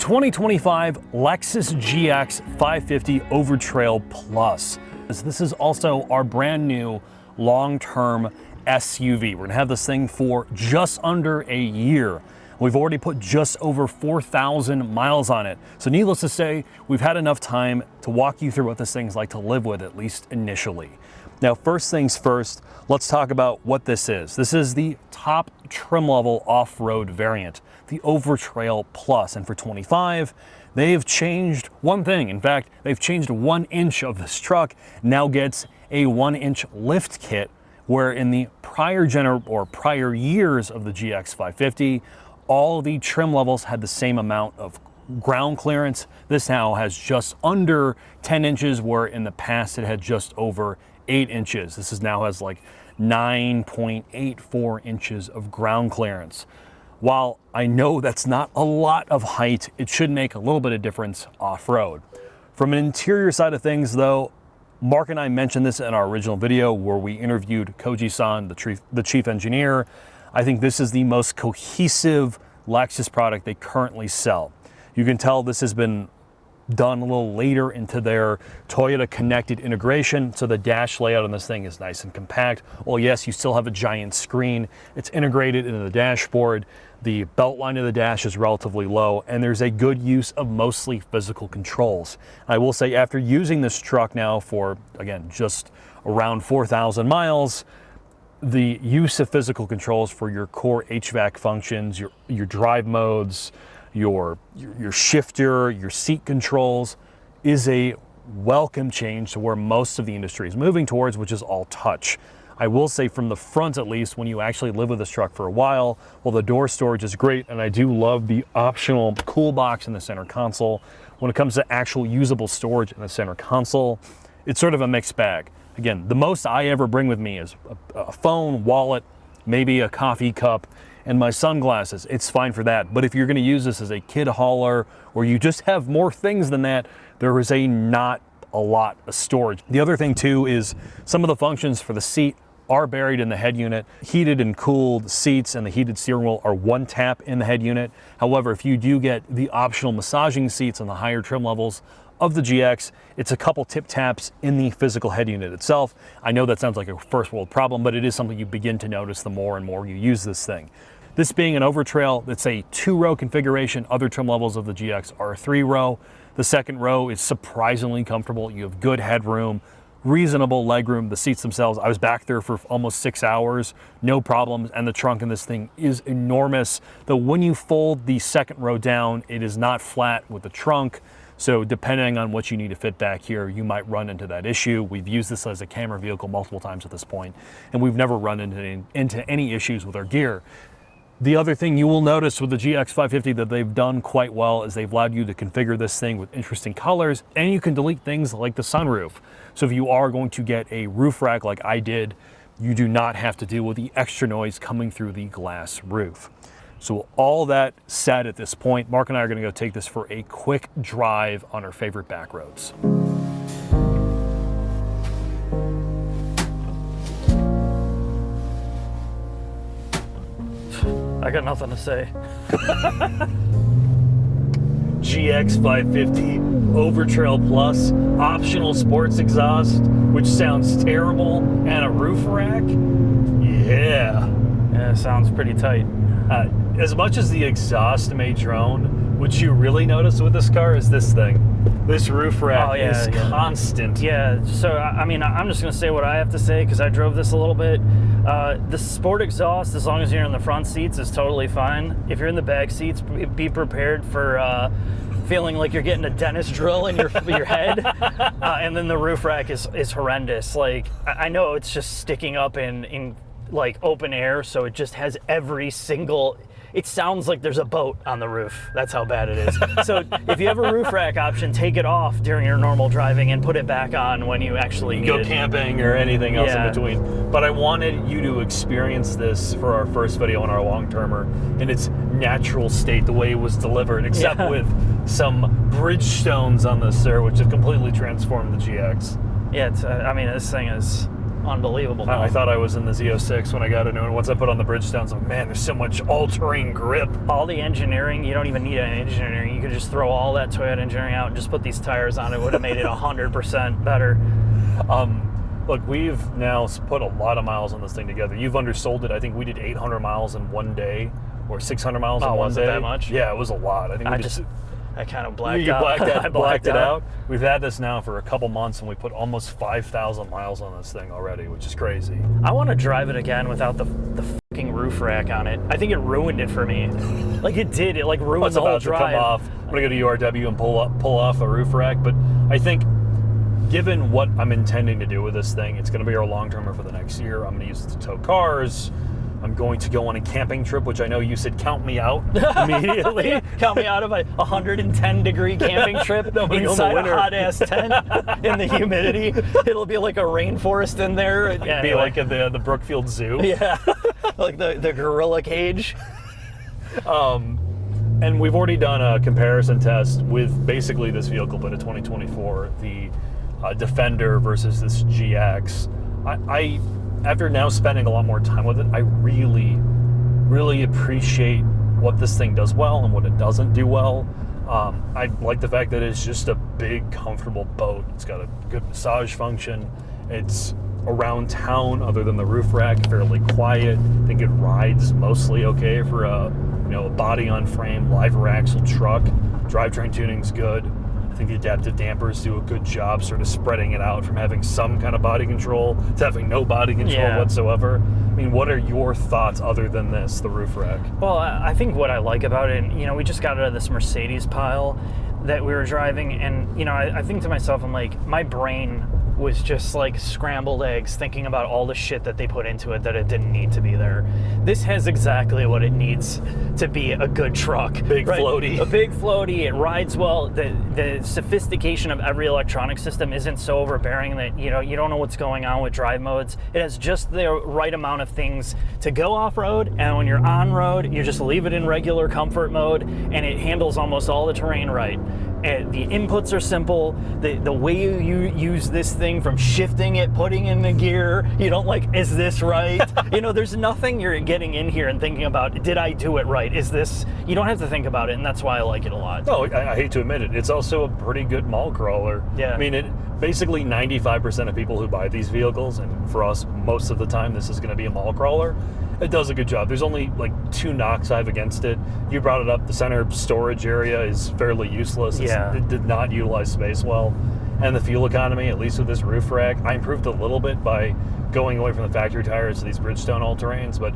2025 Lexus GX 550 Overtrail Plus. This is also our brand new long-term SUV. We're gonna have this thing for just under a year. We've already put just over 4,000 miles on it. So needless to say, we've had enough time to walk you through what this thing's like to live with, at least initially. Now, first things first, let's talk about what this is. This is the top trim level off-road variant, the Overtrail Plus. And for 25, they've changed one thing. In fact, they've changed 1 inch of this truck, now gets a 1-inch lift kit, where in the prior years of the GX 550, all the trim levels had the same amount of ground clearance. This now has just under 10 inches, where in the past it had just over 8 inches. This now has like 9.84 inches of ground clearance. While I know that's not a lot of height, it should make a little bit of difference off-road. From an interior side of things though, Mark and I mentioned this in our original video where we interviewed Koji-san, the chief engineer. I think this is the most cohesive Lexus product they currently sell. You can tell this has been done a little later into their Toyota connected integration, so the dash layout on this thing is nice and compact. Well, yes, you still have a giant screen. It's integrated into the dashboard. The belt line of the dash is relatively low, and there's a good use of mostly physical controls. I will say, after using this truck now for, again, just around 4,000 miles, the use of physical controls for your core HVAC functions, your drive modes, your shifter, your seat controls is a welcome change to where most of the industry is moving towards, which is all touch. I will say from the front, at least, when you actually live with this truck for a while, well, the door storage is great, and I do love the optional cool box in the center console. When it comes to actual usable storage in the center console, it's sort of a mixed bag. Again, the most I ever bring with me is a phone, wallet, maybe a coffee cup, and my sunglasses. It's fine for that. But if you're gonna use this as a kid hauler, or you just have more things than that, there is not a lot of storage. The other thing too is some of the functions for the seat are buried in the head unit. Heated and cooled seats and the heated steering wheel are one tap in the head unit. However, if you do get the optional massaging seats on the higher trim levels of the GX, it's a couple tip taps in the physical head unit itself. I know that sounds like a first world problem, but it is something you begin to notice the more and more you use this thing. This being an Overtrail, it's a 2-row configuration. Other trim levels of the GX are a 3-row. The second row is surprisingly comfortable. You have good headroom, reasonable legroom. The seats themselves, I was back there for almost 6 hours, no problems, and the trunk in this thing is enormous. Though when you fold the second row down, it is not flat with the trunk. So depending on what you need to fit back here, you might run into that issue. We've used this as a camera vehicle multiple times at this point, and we've never run into any issues with our gear. The other thing you will notice with the GX 550 that they've done quite well is they've allowed you to configure this thing with interesting colors, and you can delete things like the sunroof. So if you are going to get a roof rack like I did, you do not have to deal with the extra noise coming through the glass roof. So all that said at this point, Mark and I are gonna go take this for a quick drive on our favorite back roads. I got nothing to say. GX 550 Overtrail Plus, optional sports exhaust, which sounds terrible, and a roof rack. Yeah, it sounds pretty tight. As much as the exhaust may drone, what you really notice with this car is this thing. This roof rack is constant. Yeah, so I mean, I'm just gonna say what I have to say because I drove this a little bit. The sport exhaust, as long as you're in the front seats, is totally fine. If you're in the back seats, be prepared for feeling like you're getting a dentist drill in your head. And then the roof rack is horrendous. Like, I know it's just sticking up in like open air, so it just has every single, it sounds like there's a boat on the roof. That's how bad it is. So if you have a roof rack option, take it off during your normal driving and put it back on when you actually go camping or anything else in between. But I wanted you to experience this for our first video on our long-termer in its natural state, the way it was delivered, except with some Bridgestones on this, sir, which have completely transformed the GX. Yeah, I mean, this thing is unbelievable. I thought I was in the Z06 when I got into it. Once I put on the Bridgestones, I'm like, man, there's so much all-terrain grip. All the engineering, you don't even need any engineering. You could just throw all that Toyota engineering out and just put these tires on. It would have made it 100% better. Look, we've now put a lot of miles on this thing together. You've undersold it. I think we did 800 miles in one day, or 600 miles in one day. Was it that much? Yeah, it was a lot. I think I kind of blacked out. I blacked it out. We've had this now for a couple months, and we put almost 5,000 miles on this thing already, which is crazy. I want to drive it again without the fucking roof rack on it. I think it ruined it for me. Like it did. It like ruined the whole drive. To come off. I'm gonna go to URW and pull off a roof rack, but I think, given what I'm intending to do with this thing, it's going to be our long-termer for the next year. I'm going to use it to tow cars. I'm going to go on a camping trip, which I know you said count me out immediately. Count me out of a 110-degree camping trip inside a hot-ass tent in the humidity. It'll be like a rainforest in there. It'd be like at the Brookfield Zoo. Yeah, like the gorilla cage. And we've already done a comparison test with basically this vehicle, but a 2024, the Defender versus this GX. I after now spending a lot more time with it, I really, really appreciate what this thing does well and what it doesn't do well. I like the fact that it's just a big, comfortable boat. It's got a good massage function. It's around town, other than the roof rack, fairly quiet. I think it rides mostly okay for a body on frame, live axle truck. Drivetrain tuning's good. I think the adaptive dampers do a good job sort of spreading it out from having some kind of body control to having no body control whatsoever. I mean, what are your thoughts other than this, the roof rack? Well, I think what I like about it, we just got out of this Mercedes pile that we were driving, and, I think to myself, I'm like, my brain was just like scrambled eggs thinking about all the shit that they put into it that it didn't need to be there. This has exactly what it needs to be a good truck. Big floaty. A big floaty. It rides well. The sophistication of every electronic system isn't so overbearing that you don't know what's going on with drive modes. It has just the right amount of things to go off-road, and when you're on-road, you just leave it in regular comfort mode, and it handles almost all the terrain right. And the inputs are simple. The way you use this thing, from shifting it, putting in the gear, you don't like, is this right? There's nothing you're getting in here and thinking about, did I do it right? Is this, you don't have to think about it, and that's why I like it a lot. No, I hate to admit it. It's also a pretty good mall crawler. Yeah. I mean, basically 95% of people who buy these vehicles, and for us, most of the time, this is going to be a mall crawler. It does a good job. There's only like 2 knocks I have against it. You brought it up. The center storage area is fairly useless. It did not utilize space well. And the fuel economy, at least with this roof rack, I improved a little bit by going away from the factory tires to these Bridgestone all-terrains, but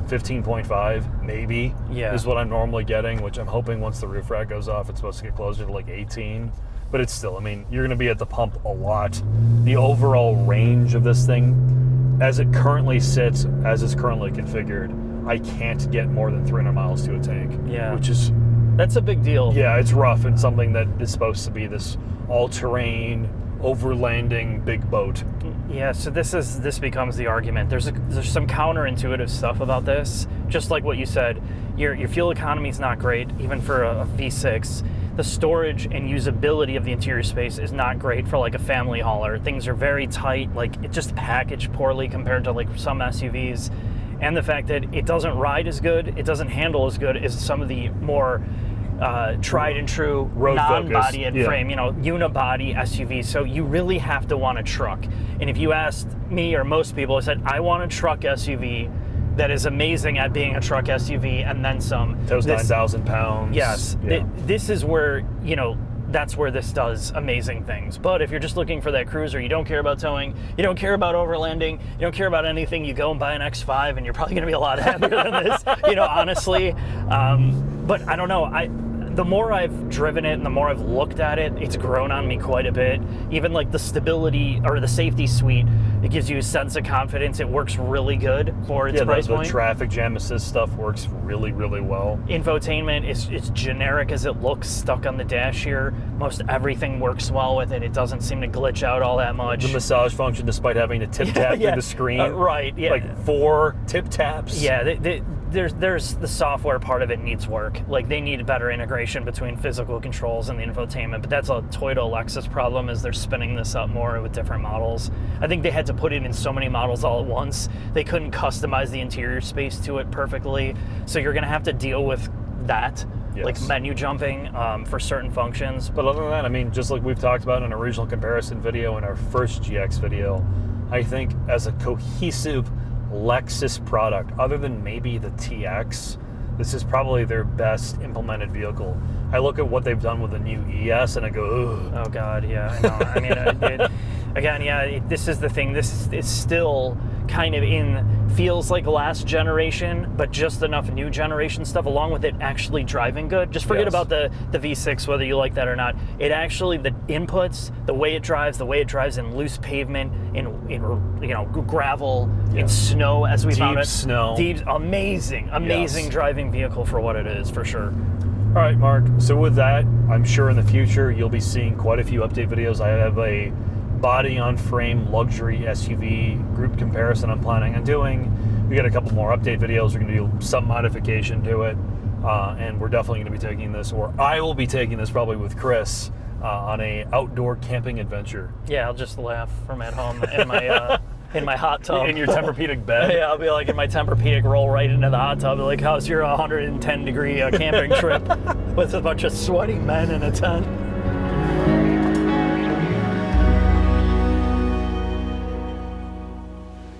15.5 maybe is what I'm normally getting, which I'm hoping once the roof rack goes off, it's supposed to get closer to like 18. But it's still, you're going to be at the pump a lot. The overall range of this thing, as it currently sits, as it's currently configured, I can't get more than 300 miles to a tank. Yeah. Which is... That's a big deal. Yeah, it's rough, and something that is supposed to be this all-terrain, overlanding big boat. Yeah, so this becomes the argument. There's some counterintuitive stuff about this. Just like what you said, your fuel economy is not great, even for a V6. The storage and usability of the interior space is not great for like a family hauler. Things are very tight, like it just packaged poorly compared to like some SUVs. And the fact that it doesn't ride as good, it doesn't handle as good as some of the more tried and true non-body and frame, unibody SUVs. So you really have to want a truck. And if you asked me or most people, I said, I want a truck SUV that is amazing at being a truck SUV and then some. Tows 9,000 pounds. Yes. Yeah. This is where, that's where this does amazing things. But if you're just looking for that cruiser, you don't care about towing, you don't care about overlanding, you don't care about anything, you go and buy an X5 and you're probably going to be a lot happier than this, honestly. But I don't know. The more I've driven it and the more I've looked at it, it's grown on me quite a bit. Even like the stability or the safety suite, it gives you a sense of confidence. It works really good for its price point. The traffic jam assist stuff works really, really well. Infotainment is generic as it looks stuck on the dash here. Most everything works well with it. It doesn't seem to glitch out all that much. The massage function, despite having to tip tap through the screen. Right, yeah. Like 4 tip taps. Yeah, there's the software part of it needs work. Like, they need better integration between physical controls and the infotainment, but that's a Toyota Lexus problem, is they're spinning this up more with different models. I think they had to put it in so many models all at once. They couldn't customize the interior space to it perfectly. So you're gonna have to deal with that, yes, like menu jumping for certain functions. But other than that, I mean, just like we've talked about in our original comparison video in our first GX video, I think as a cohesive Lexus product, other than maybe the TX, this is probably their best implemented vehicle. I look at what they've done with the new ES and I go, ugh. Oh God, yeah, I know. I mean, again, yeah, this is the thing. This is still kind of feels like last generation, but just enough new generation stuff along with it actually driving good. Just forget about the V6, whether you like that or not. It actually, the inputs, the way it drives in loose pavement, in gravel, in snow, as we found it. Snow. Deep, amazing driving vehicle for what it is, for sure. All right, Mark. So with that, I'm sure in the future you'll be seeing quite a few update videos. I have a body-on-frame luxury SUV group comparison I'm planning on doing. We got a couple more update videos. We're going to do some modification to it, and we're definitely going to be taking this, or I will be taking this probably with Chris, on a outdoor camping adventure. Yeah, I'll just laugh from at home in my in my hot tub. In your Tempur-Pedic bed? Yeah, I'll be like in my Tempur-Pedic, roll right into the hot tub. Be like, how's your 110-degree camping trip with a bunch of sweaty men in a tent?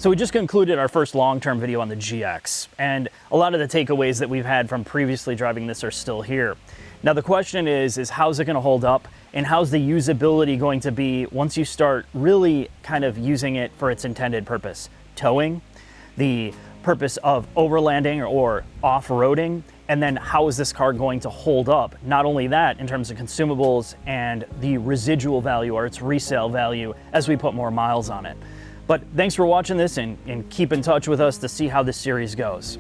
So we just concluded our first long-term video on the GX, and a lot of the takeaways that we've had from previously driving this are still here. Now the question is how's it going to hold up, and how's the usability going to be once you start really kind of using it for its intended purpose? Towing, the purpose of overlanding or off-roading, and then how is this car going to hold up? Not only that, in terms of consumables and the residual value or its resale value as we put more miles on it. But thanks for watching this, and keep in touch with us to see how this series goes.